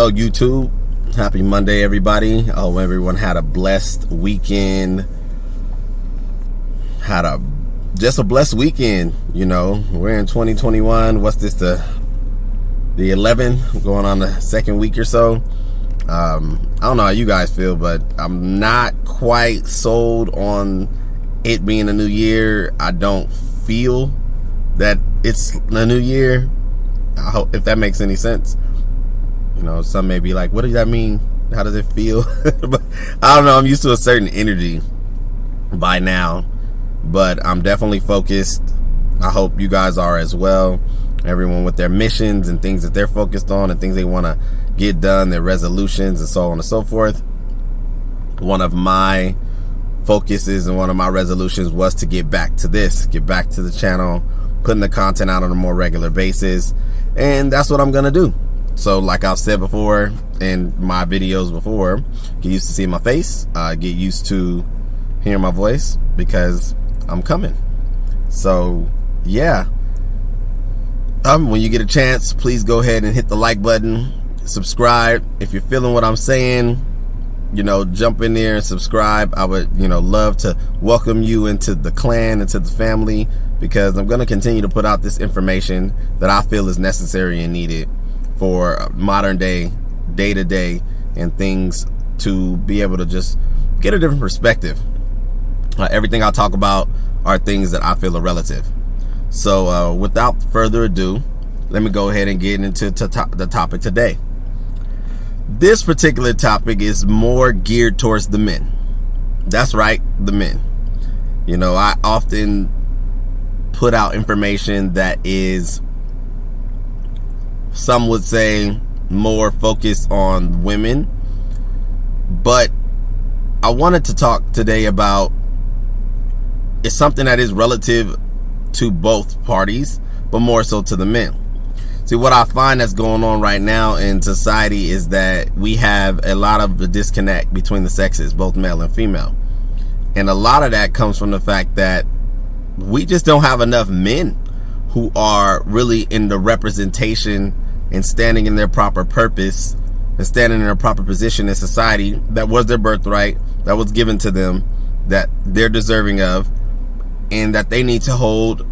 Hello YouTube, happy Monday everybody. I hope everyone had a blessed weekend. Just a blessed weekend. You know, we're in 2021. What's this, the 11th, going on the second week or so. I don't know how you guys feel, but I'm not quite sold on it being a new year. I don't feel that it's a new year. I hope, if that makes any sense. You know, some may be like, what does that mean? How does it feel? But I don't know. I'm used to a certain energy by now, but I'm definitely focused. I hope you guys are as well. Everyone with their missions and things that they're focused on and things they want to get done, their resolutions and so on and so forth. One of my focuses and one of my resolutions was to get back to the channel, putting the content out on a more regular basis. And that's what I'm going to do. So like I've said before in my videos before, get used to seeing my face, get used to hearing my voice, because I'm coming. So yeah, when you get a chance, please go ahead and hit the like button, subscribe. If you're feeling what I'm saying, you know, jump in there and subscribe. I would, you know, love to welcome you into the clan, into the family, because I'm going to continue to put out this information that I feel is necessary and needed for modern day to day and things, to be able to just get a different perspective. Everything I talk about are things that I feel are relative. So without further ado, let me go ahead and get into the topic today. This particular topic is more geared towards the men. That's right, the men. You know, I often put out information that is, some would say, more focused on women, but I wanted to talk today about, it's something that is relative to both parties, but more so to the men. See, what I find that's going on right now in society is that we have a lot of the disconnect between the sexes, both male and female. And a lot of that comes from the fact that we just don't have enough men who are really in the representation and standing in their proper purpose and standing in their proper position in society that was their birthright, that was given to them, that they're deserving of, and that they need to hold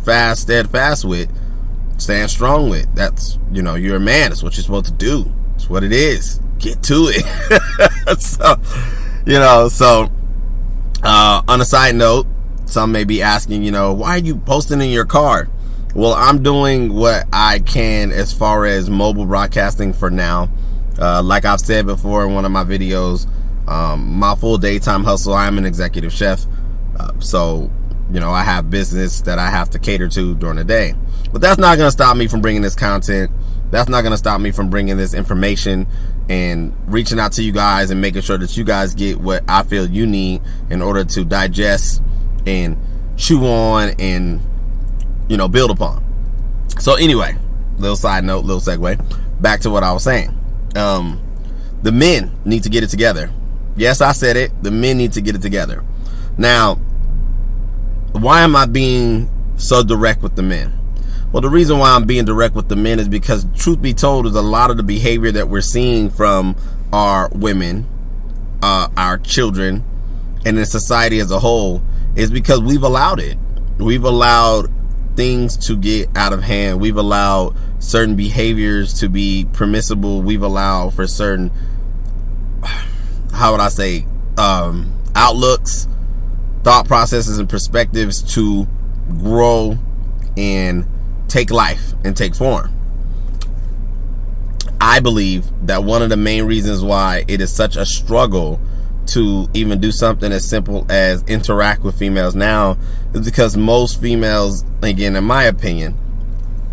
fast, steadfast with, stand strong with. That's, you know, you're a man. That's what you're supposed to do. It's what it is. Get to it. So, you know, on a side note, some may be asking, you know, why are you posting in your car? Well, I'm doing what I can as far as mobile broadcasting for now. Like I've said before in one of my videos, my full daytime hustle, I am an executive chef. So, you know, I have business that I have to cater to during the day. But that's not going to stop me from bringing this content. That's not going to stop me from bringing this information and reaching out to you guys and making sure that you guys get what I feel you need in order to digest and chew on and, you know, build upon. So anyway, little side note, little segue, back to what I was saying. The men need to get it together. Yes, I said it. The men need to get it together. Now, why am I being so direct with the men? Well, the reason why I'm being direct with the men is because, truth be told, is a lot of the behavior that we're seeing from our women, our children, and in society as a whole is because we've allowed it. We've allowed things to get out of hand. We've allowed certain behaviors to be permissible. We've allowed for certain, how would I say, outlooks, thought processes, and perspectives to grow and take life and take form. I believe that one of the main reasons why it is such a struggle to even do something as simple as interact with females now is because most females, again, in my opinion,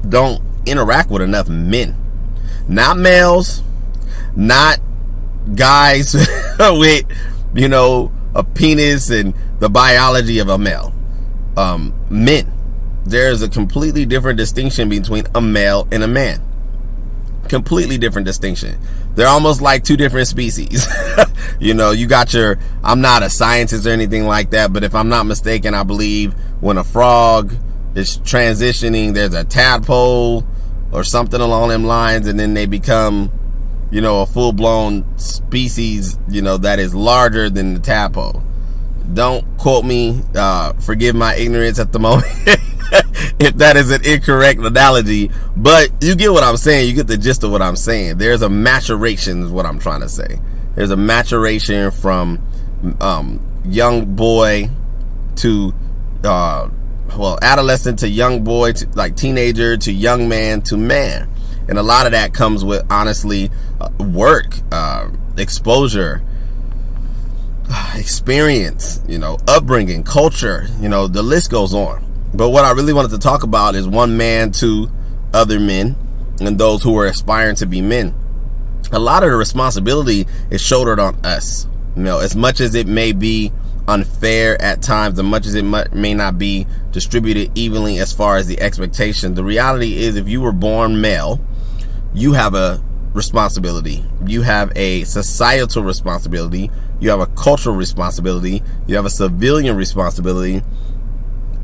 don't interact with enough men. Not males, not guys with, you know, a penis and the biology of a male. Men. There is a completely different distinction between a male and a man. Completely different distinction. They're almost like two different species. You know, you got your, I'm not a scientist or anything like that, but if I'm not mistaken, I believe when a frog is transitioning, there's a tadpole or something along them lines, and then they become, you know, a full-blown species, you know, that is larger than the tadpole. Don't quote me, forgive my ignorance at the moment if that is an incorrect analogy, but you get what I'm saying. You get the gist of what I'm saying. There's a maturation is what I'm trying to say. There's a maturation from young boy to adolescent to young boy to like teenager to young man to man. And a lot of that comes with, honestly, work, exposure, experience, you know, upbringing, culture, you know, the list goes on. But what I really wanted to talk about is one man to other men and those who are aspiring to be men. A lot of the responsibility is shouldered on us. You know, as much as it may be unfair at times, as much as it may not be distributed evenly as far as the expectation, the reality is if you were born male, you have a responsibility. You have a societal responsibility. You have a cultural responsibility. You have a civilian responsibility.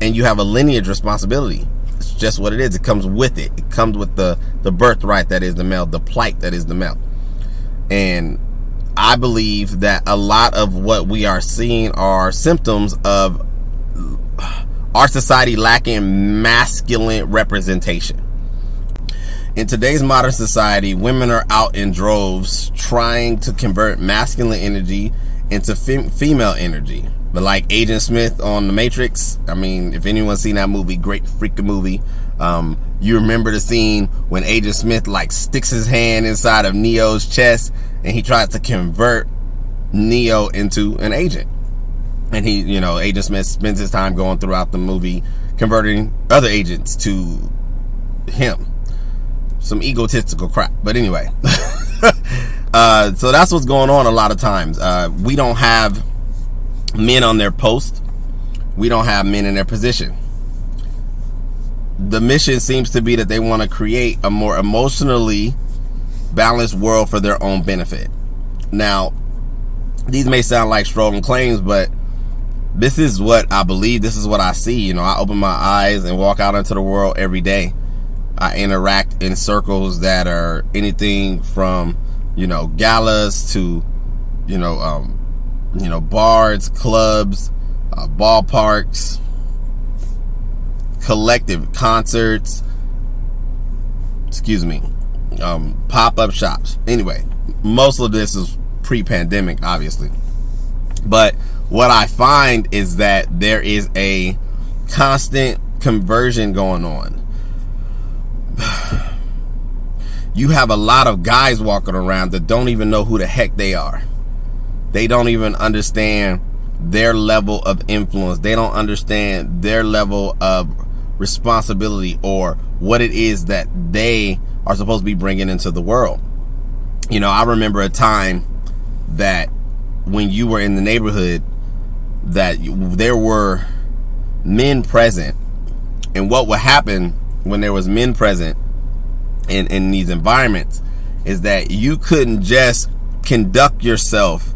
And you have a lineage responsibility. It's just what it is. It comes with it. It comes with the birthright that is the male, the plight that is the male. And I believe that a lot of what we are seeing are symptoms of our society lacking masculine representation. In today's modern society, women are out in droves trying to convert masculine energy into female energy. But like Agent Smith on The Matrix, I mean, if anyone's seen that movie, great freaking movie. You remember the scene when Agent Smith like sticks his hand inside of Neo's chest and he tries to convert Neo into an agent. And he, you know, Agent Smith spends his time going throughout the movie converting other agents to him. Some egotistical crap. But anyway. So that's what's going on a lot of times. We don't have men on their post. We don't have men in their position. The mission seems to be that they want to create a more emotionally balanced world for their own benefit. Now, these may sound like strong claims, but this is what I believe. This is what I see. You know, I open my eyes and walk out into the world every day. I interact in circles that are anything from, you know, galas to, you know, bars, clubs, ballparks, collective concerts, pop-up shops. Anyway, most of this is pre-pandemic, obviously. But what I find is that there is a constant conversion going on. You have a lot of guys walking around that don't even know who the heck they are. They don't even understand their level of influence. They don't understand their level of responsibility or what it is that they are supposed to be bringing into the world. You know, I remember a time that when you were in the neighborhood that there were men present, and what would happen when there was men present in these environments is that you couldn't just conduct yourself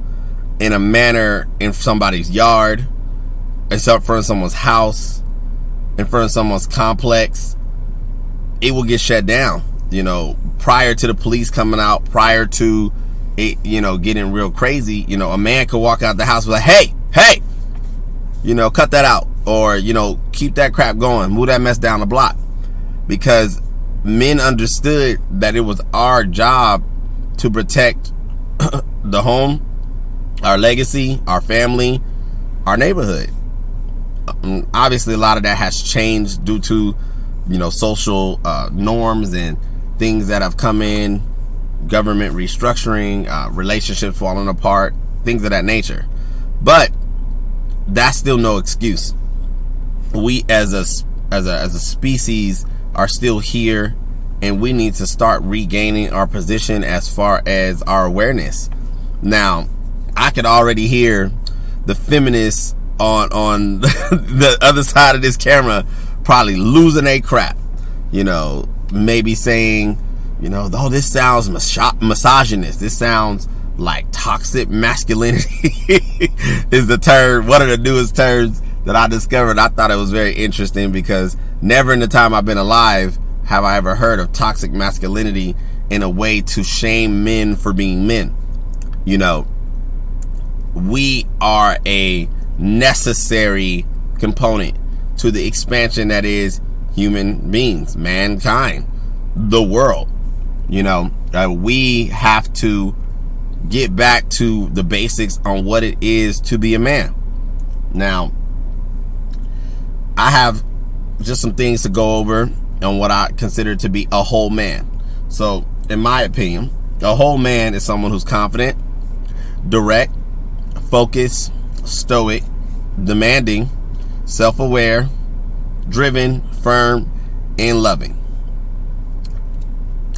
in a manner in somebody's yard, in front of someone's house, in front of someone's complex. It will get shut down, you know, prior to the police coming out, prior to it, you know, getting real crazy. You know, a man could walk out the house and be like, hey, you know, cut that out, or, you know, keep that crap going, move that mess down the block. Because men understood that it was our job to protect the home, our legacy, our family, our neighborhood. Obviously, a lot of that has changed due to, you know, social norms and things that have come in, government restructuring, relationships falling apart, things of that nature. But that's still no excuse. We as a species are still here, and we need to start regaining our position as far as our awareness. Now, I could already hear the feminists on the other side of this camera probably losing their crap. You know, maybe saying, you know, oh, this sounds misogynist. This sounds like toxic masculinity is the term, one of the newest terms that I discovered. I thought it was very interesting because never in the time I've been alive have I ever heard of toxic masculinity in a way to shame men for being men. You know, we are a necessary component to the expansion that is human beings, mankind, the world. You know, we have to get back to the basics on what it is to be a man. Now, I have just some things to go over on what I consider to be a whole man. So, in my opinion, a whole man is someone who's confident, direct, focused, stoic, demanding, self-aware, driven, firm, and loving.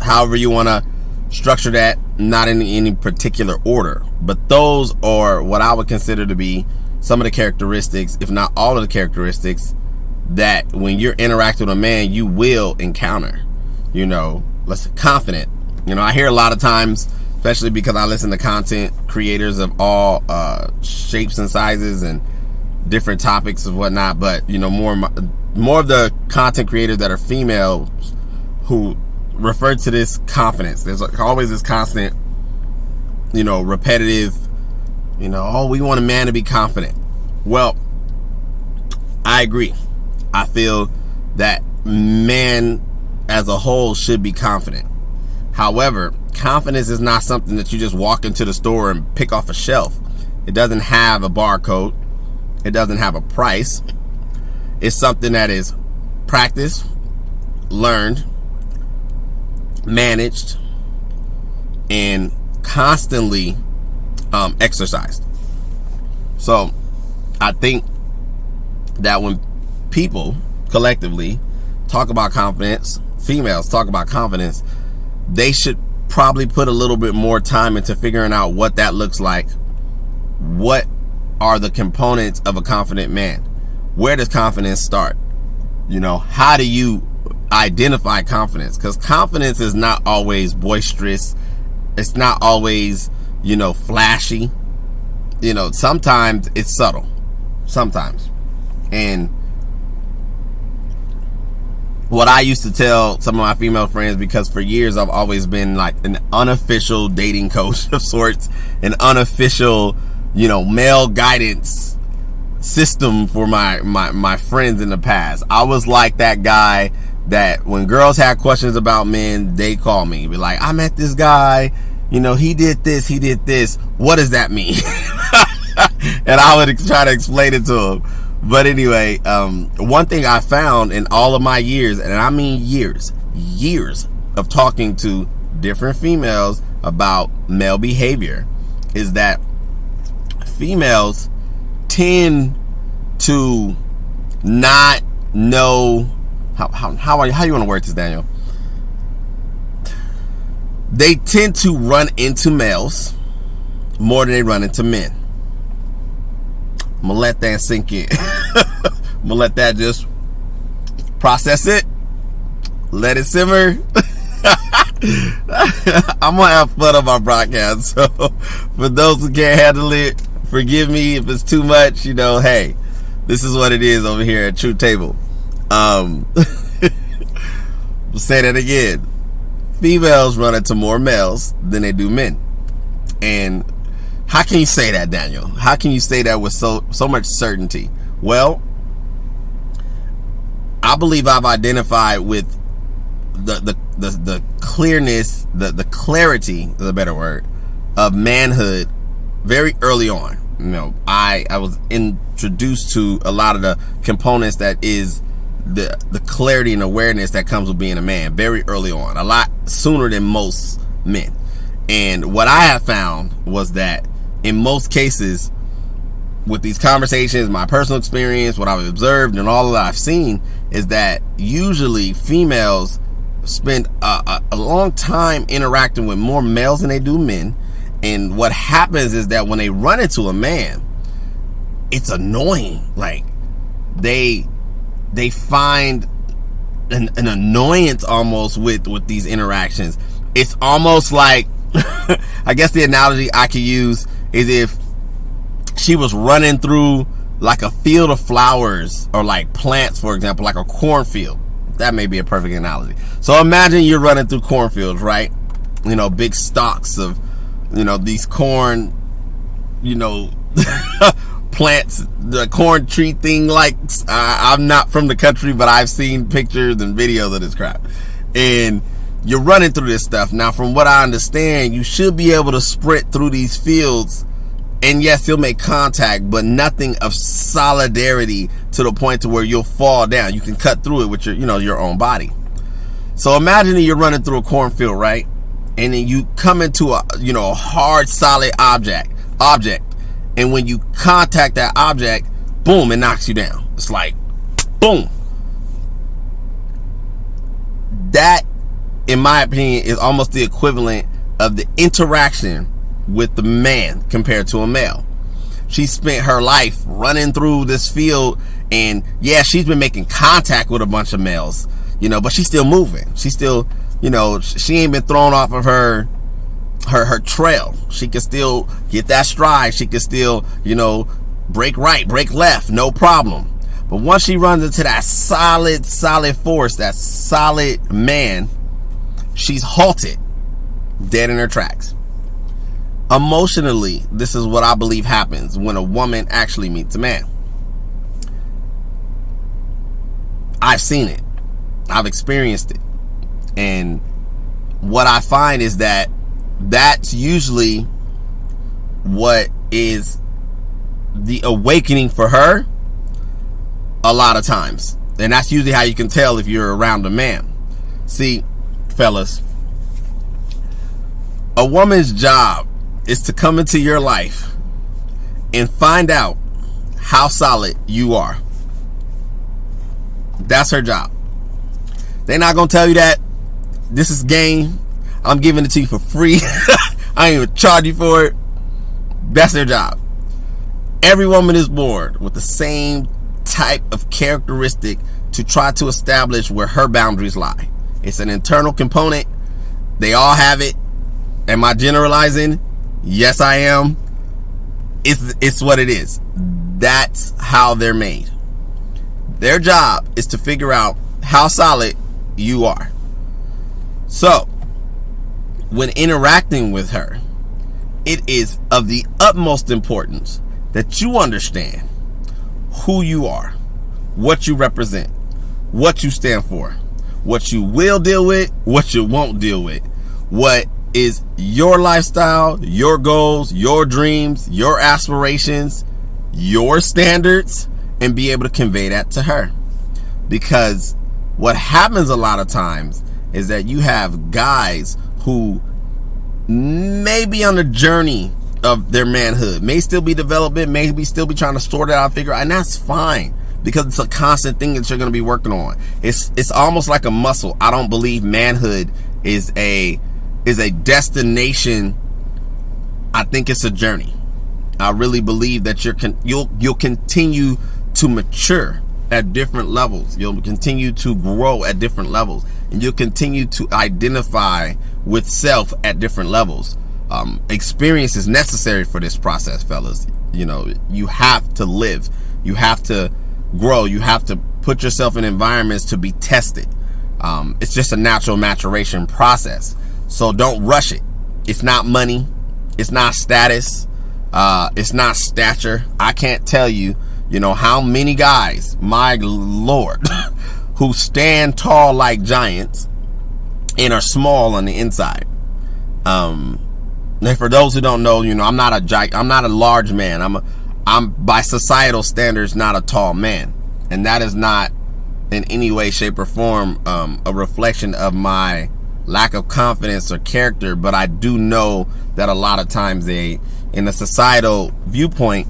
However you want to structure that, not in any particular order, but those are what I would consider to be some of the characteristics, if not all of the characteristics, that when you're interacting with a man, you will encounter. You know, confident. You know, I hear a lot of times, especially because I listen to content creators of all shapes and sizes and different topics and whatnot, but you know, more of the content creators that are females who refer to this confidence. There's always this constant, you know, repetitive, you know, oh, we want a man to be confident. Well, I agree. I feel that man as a whole should be confident. However, confidence is not something that you just walk into the store and pick off a shelf. It doesn't have a barcode. It doesn't have a price. It's something that is practiced, learned, managed, and constantly exercised. So I think that when people collectively talk about confidence, females talk about confidence, they should probably put a little bit more time into figuring out what that looks like. What are the components of a confident man? Where does confidence start? You know, how do you identify confidence? Because confidence is not always boisterous. It's not always, you know, flashy. You know, sometimes it's subtle. Sometimes. And what I used to tell some of my female friends, because for years I've always been like an unofficial dating coach of sorts, an unofficial, you know, male guidance system for my friends in the past. I was like that guy that when girls had questions about men, they call me, be like, I met this guy, you know, he did this. What does that mean? And I would try to explain it to him. But anyway, one thing I found in all of my years, and I mean years of talking to different females about male behavior, is that females tend to not know how you want to word this, Daniel? They tend to run into males more than they run into men. I'm gonna let that sink in. I'm gonna let that just process it. Let it simmer. I'm gonna have fun on my broadcast. So for those who can't handle it, forgive me if it's too much. You know, hey, this is what it is over here at Truth Table. I'll say that again. Females run into more males than they do men. And how can you say that, Daniel? How can you say that with so much certainty? Well, I believe I've identified with the clearness, the clarity is a better word, of manhood very early on. You know, I was introduced to a lot of the components that is the clarity and awareness that comes with being a man very early on, a lot sooner than most men. And what I have found was that in most cases, with these conversations, my personal experience, what I've observed, and all that I've seen, is that usually females spend a long time interacting with more males than they do men. And what happens is that when they run into a man, it's annoying. Like they find an annoyance almost with these interactions. It's almost like, I guess the analogy I could use is if she was running through like a field of flowers or like plants, for example, like a cornfield. That may be a perfect analogy. So imagine you're running through cornfields, right? Big stalks of, these corn, plants, the corn tree thing. Like, I'm not from the country, but I've seen pictures and videos of this crap. And you're running through this stuff. Now, from what I understand, you should be able to sprint through these fields. And yes, you'll make contact, but nothing of solidarity to the point to where you'll fall down. You can cut through it with your own body. So imagine that you're running through a cornfield, right? And then you come into a hard, solid object. And when you contact that object, boom, it knocks you down. It's like, boom. That, in my opinion, is almost the equivalent of the interaction with the man compared to a male. She spent her life running through this field, and yeah, she's been making contact with a bunch of males, but she's still moving. She's still, she ain't been thrown off of her trail. She can still get that stride. She can still, break right, break left, no problem. But once she runs into that solid force, that solid man, she's halted, dead in her tracks. Emotionally, this is what I believe happens when a woman actually meets a man. I've seen it. I've experienced it. And what I find is that that's usually what is the awakening for her a lot of times. And that's usually how you can tell if you're around a man. See, fellas, a woman's job is to come into your life and find out how solid you are. That's her job. They're not going to tell you that this is game. I'm giving it to you for free. I ain't even charge you for it. That's their job. Every woman is born with the same type of characteristic to try to establish where her boundaries lie. It's an internal component. They all have it. Am I generalizing? Yes, I am. It's what it is. That's how they're made. Their job is to figure out how solid you are. So, when interacting with her, it is of the utmost importance that you understand who you are, what you represent, what you stand for, what you will deal with, what you won't deal with, what is your lifestyle, your goals, your dreams, your aspirations, your standards, and be able to convey that to her. Because what happens a lot of times is that you have guys who may be on the journey of their manhood, may still be developing, maybe still be trying to sort it out, figure out, and that's fine, because it's a constant thing that you're going to be working on. It's almost like a muscle. I don't believe manhood is a destination. I think it's a journey. I really believe that you'll continue to mature at different levels. You'll continue to grow at different levels, and you'll continue to identify with self at different levels. Experience is necessary for this process, fellas. You have to live, you have to grow, you have to put yourself in environments to be tested. It's just a natural maturation process. So don't rush it. It's not money. It's not status. It's not stature. I can't tell you, how many guys, my Lord, who stand tall like giants and are small on the inside. And for those who don't know, I'm not a large man. I'm by societal standards not a tall man, and that is not in any way, shape, or form a reflection of my lack of confidence or character. But I do know that a lot of times in a societal viewpoint,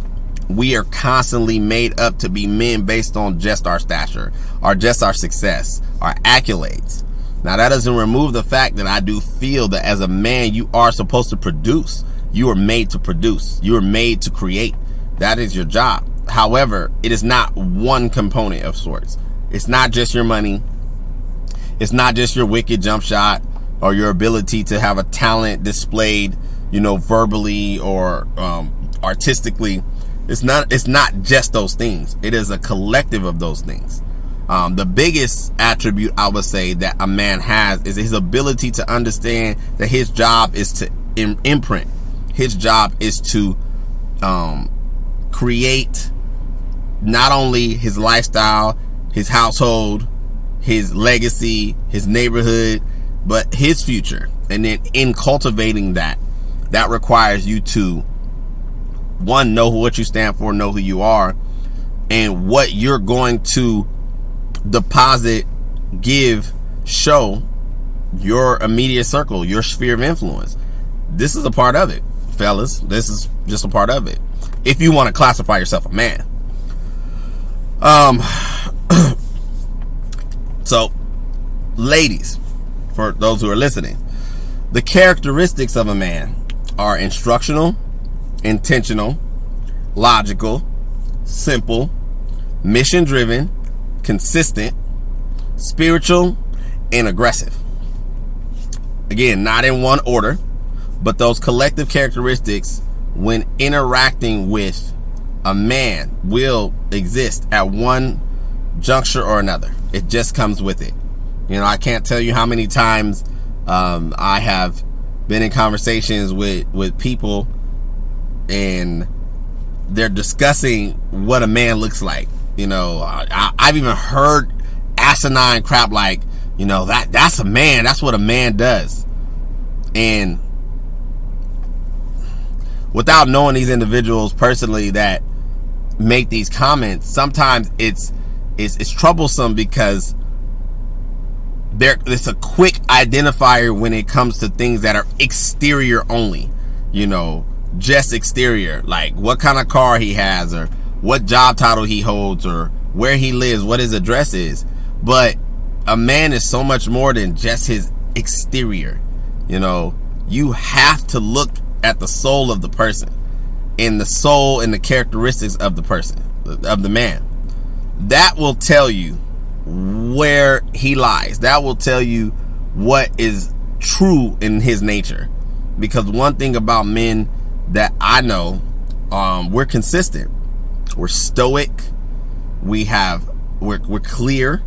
we are constantly made up to be men based on just our stature, or just our success, our accolades. Now, that doesn't remove the fact that I do feel that as a man, you are supposed to produce. You are made to produce. You are made to create. That is your job. However, it is not one component of sorts. It's not just your money. It's not just your wicked jump shot or your ability to have a talent displayed, verbally or artistically. It's not just those things. It is a collective of those things. The biggest attribute I would say that a man has is his ability to understand that his job is to imprint. His job is to create not only his lifestyle, his household, his legacy, his neighborhood, but his future. And then in cultivating that requires you to, one, know what you stand for, know who you are, and what you're going to deposit, give, show your immediate circle, your sphere of influence. This is a part of it, fellas. This is just a part of it. If you want to classify yourself a man. So, ladies, for those who are listening, the characteristics of a man are instructional, intentional, logical, simple, mission-driven, consistent, spiritual, and aggressive. Again, not in one order, but those collective characteristics, when interacting with a man, will exist at one juncture or another. It just comes with it. You know, I can't tell you how many times I have been in conversations with people and they're discussing what a man looks like. You know, I've even heard asinine crap like, you know, that's a man. That's what a man does. And without knowing these individuals personally that make these comments, sometimes it's troublesome because it's a quick identifier when it comes to things that are exterior only. You know, just exterior, like what kind of car he has, or what job title he holds, or where he lives, what his address is. But a man is so much more than just his exterior. You know, you have to look at the soul of the person, and the soul and the characteristics of the person, of the man. That will tell you where he lies. That will tell you what is true in his nature. Because one thing about men that I know, we're consistent. We're stoic. We're clear.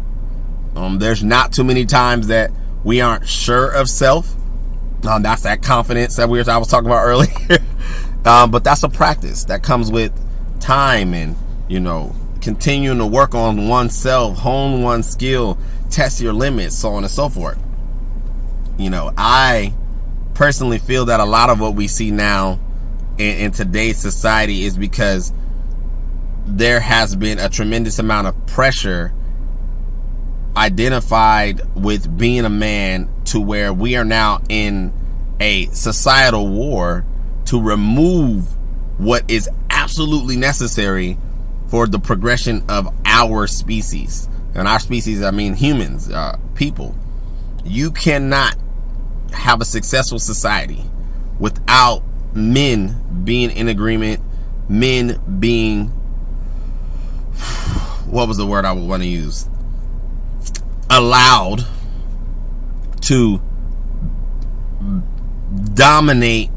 There's not too many times that we aren't sure of self. That's that confidence that I was talking about earlier. But that's a practice that comes with time and, you know, continuing to work on oneself, hone one's skill, test your limits, so on and so forth. You know, I personally feel that a lot of what we see now in today's society is because there has been a tremendous amount of pressure identified with being a man, to where we are now in a societal war to remove what is absolutely necessary for the progression of our species. And our species, I mean humans, people. You cannot have a successful society without men being in agreement, men being, what was the word I would want to use? Allowed to dominate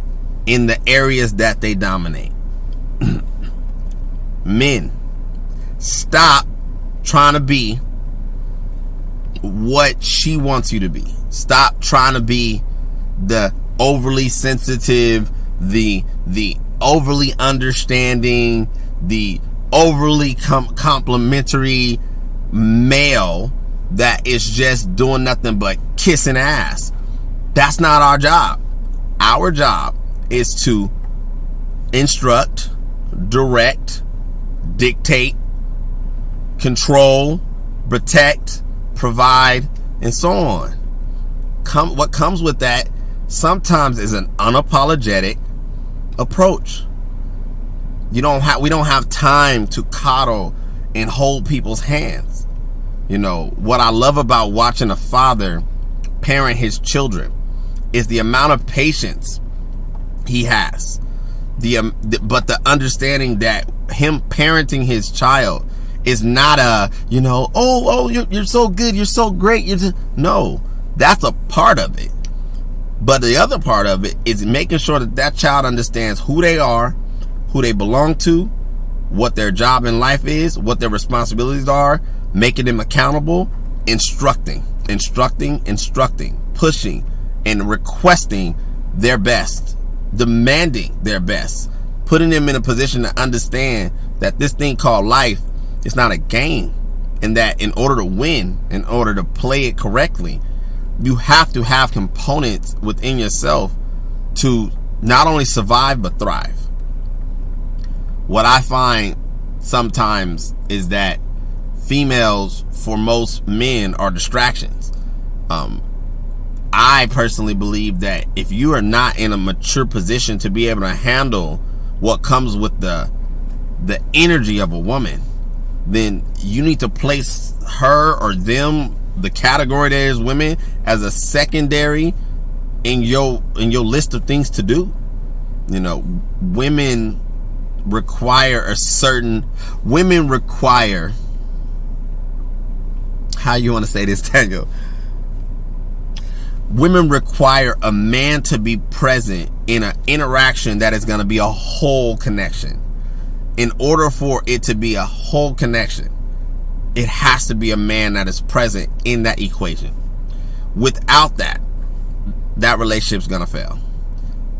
in the areas that they dominate. Men, stop trying to be what she wants you to be. Stop trying to be the overly sensitive, the overly understanding, the overly complimentary male that is just doing nothing but kissing ass. That's not our job. Our job is to instruct, direct, dictate, control, protect, provide, and so on. What comes with that sometimes is an unapologetic approach. We don't have time to coddle and hold people's hands. You know, what I love about watching a father parent his children is the amount of patience he has. But the understanding that him parenting his child is not a, you know, you're so good, you're so great. No, that's a part of it. But the other part of it is making sure that child understands who they are, who they belong to, what their job in life is, what their responsibilities are, making them accountable, instructing, pushing, and requesting their best, demanding their best, putting them in a position to understand that this thing called life is not a game, and that in order to win, in order to play it correctly, you have to have components within yourself to not only survive but thrive. What I find sometimes is that females, for most men, are distractions. I personally believe that if you are not in a mature position to be able to handle what comes with the energy of a woman, then you need to place her or them, the category that is women, as a secondary in your list of things to do. You know, women require how you want to say this, Daniel? Women require a man to be present in an interaction that is going to be a whole connection. In order for it to be a whole connection, it has to be a man that is present in that equation. Without that, that relationship's going to fail.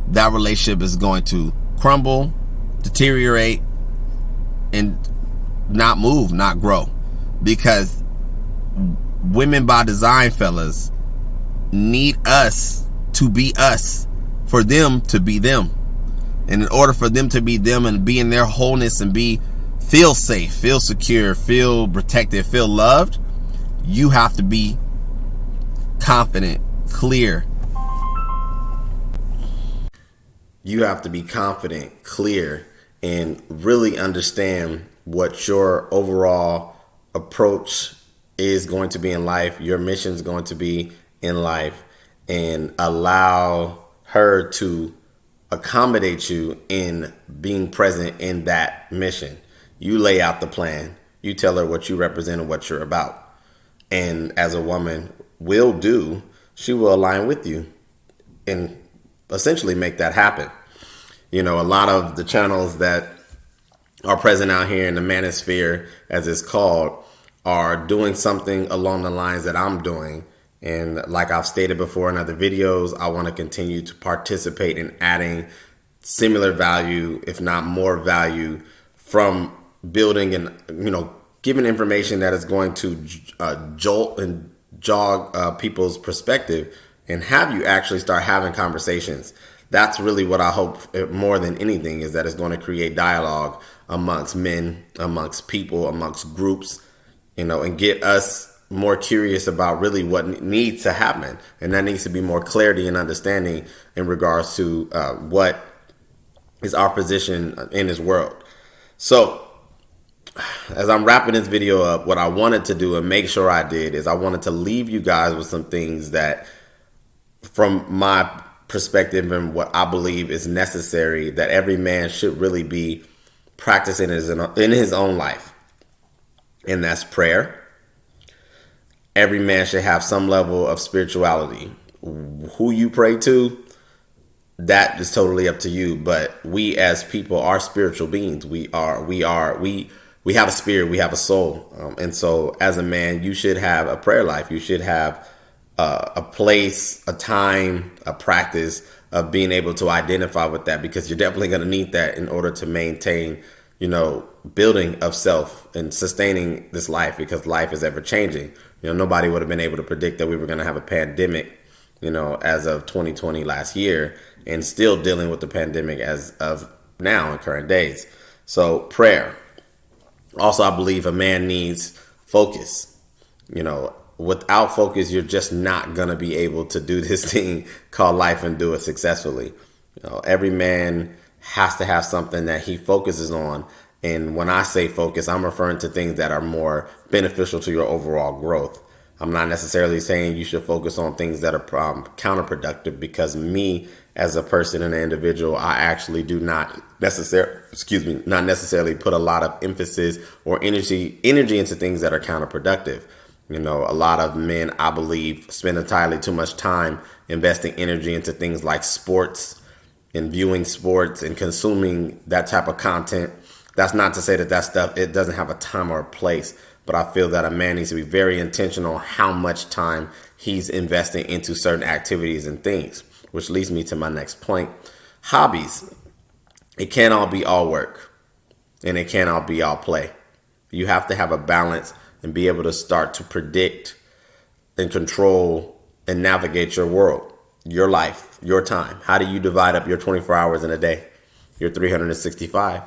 That relationship is going to crumble, deteriorate, and not move, not grow. Because women by design, fellas, need us to be us for them to be them. And in order for them to be them and be in their wholeness and feel safe, feel secure, feel protected, feel loved, you have to be confident, clear. You have to be confident, clear, and really understand what your overall approach is going to be in life, your mission is going to be in life, and allow her to accommodate you in being present in that mission. You lay out the plan. You tell her what you represent and what you're about. And as a woman will do, she will align with you and essentially make that happen. You know, a lot of the channels that are present out here in the manosphere, as it's called, are doing something along the lines that I'm doing. And like I've stated before in other videos, I want to continue to participate in adding similar value, if not more value, from building and, giving information that is going to jolt and jog people's perspective and have you actually start having conversations. That's really what I hope more than anything, is that it's going to create dialogue amongst men, amongst people, amongst groups, and get us more curious about really what needs to happen. And that needs to be more clarity and understanding in regards to what is our position in this world. So as I'm wrapping this video up, what I wanted to do and make sure I did is I wanted to leave you guys with some things that, from my perspective and what I believe is necessary, that every man should really be practicing in his own life. And that's prayer. Every man should have some level of spirituality. Who you pray to, that is totally up to you. But we as people are spiritual beings. We have a spirit, we have a soul. And so as a man, you should have a prayer life. You should have a place, a time, a practice of being able to identify with that, because you're definitely going to need that in order to maintain, building of self and sustaining this life, because life is ever changing. Nobody would have been able to predict that we were going to have a pandemic, as of 2020 last year, and still dealing with the pandemic as of now in current days. So prayer. Also, I believe a man needs focus. Without focus, you're just not going to be able to do this thing called life and do it successfully. Every man has to have something that he focuses on. And when I say focus, I'm referring to things that are more beneficial to your overall growth. I'm not necessarily saying you should focus on things that are counterproductive, because me as a person and an individual, I actually do not necessarily put a lot of emphasis or energy into things that are counterproductive. A lot of men, I believe, spend entirely too much time investing energy into things like sports and viewing sports and consuming that type of content. That's not to say that stuff, it doesn't have a time or a place. but I feel that a man needs to be very intentional on how much time he's investing into certain activities and things, which leads me to my next point. Hobbies. It can't all be all work, and it can't all be all play. You have to have a balance and be able to start to predict and control and navigate your world, your life, your time. How do you divide up your 24 hours in a day, your 365?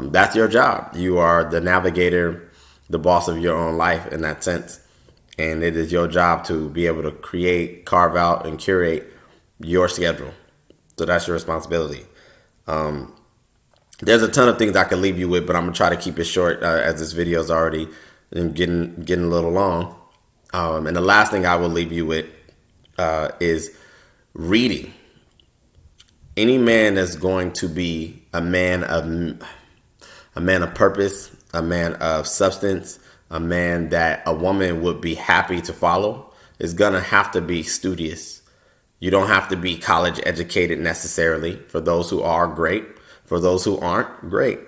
That's your job. You are the navigator, the boss of your own life in that sense. And it is your job to be able to create, carve out, and curate your schedule. So that's your responsibility. There's a ton of things I could leave you with, but I'm gonna try to keep it short as this video is already getting a little long. And the last thing I will leave you with is reading. Any man that's going to be a man of purpose, a man of substance, a man that a woman would be happy to follow is gonna have to be studious. You don't have to be college educated necessarily. For those who are, great. For those who aren't, great.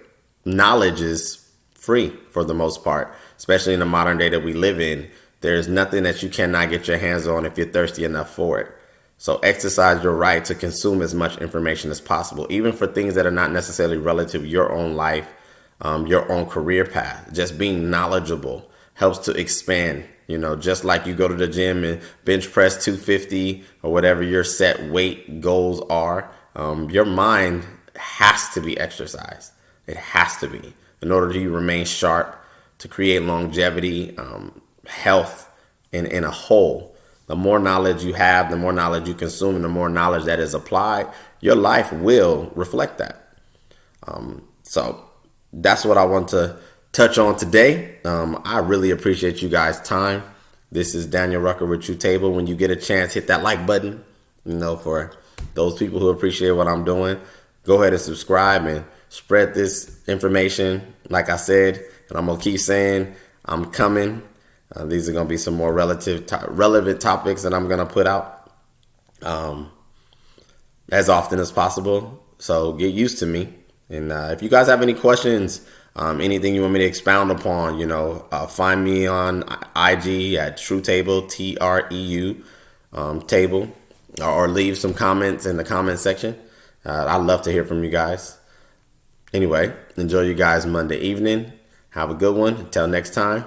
Knowledge is free for the most part, especially in the modern day that we live in. There's nothing that you cannot get your hands on if you're thirsty enough for it. So exercise your right to consume as much information as possible, even for things that are not necessarily relative to your own life, your own career path. Just being knowledgeable helps to expand. You know, just like you go to the gym and bench press 250 or whatever your set weight goals are, your mind has to be exercised. It has to be in order to remain sharp, to create longevity, health in a whole. The more knowledge you have, the more knowledge you consume, and the more knowledge that is applied, your life will reflect that. So that's what I want to touch on today. I really appreciate you guys' time. This is Daniel Rucker with True Table. When you get a chance, hit that like button. You know, for those people who appreciate what I'm doing, go ahead and subscribe and spread this information. Like I said, and I'm going to keep saying, I'm coming. These are going to be some more relevant topics that I'm going to put out as often as possible. So get used to me. And if you guys have any questions, anything you want me to expound upon, you know, find me on IG at True Table, TREU table, or leave some comments in the comment section. I'd love to hear from you guys. Anyway, enjoy you guys Monday evening. Have a good one. Until next time.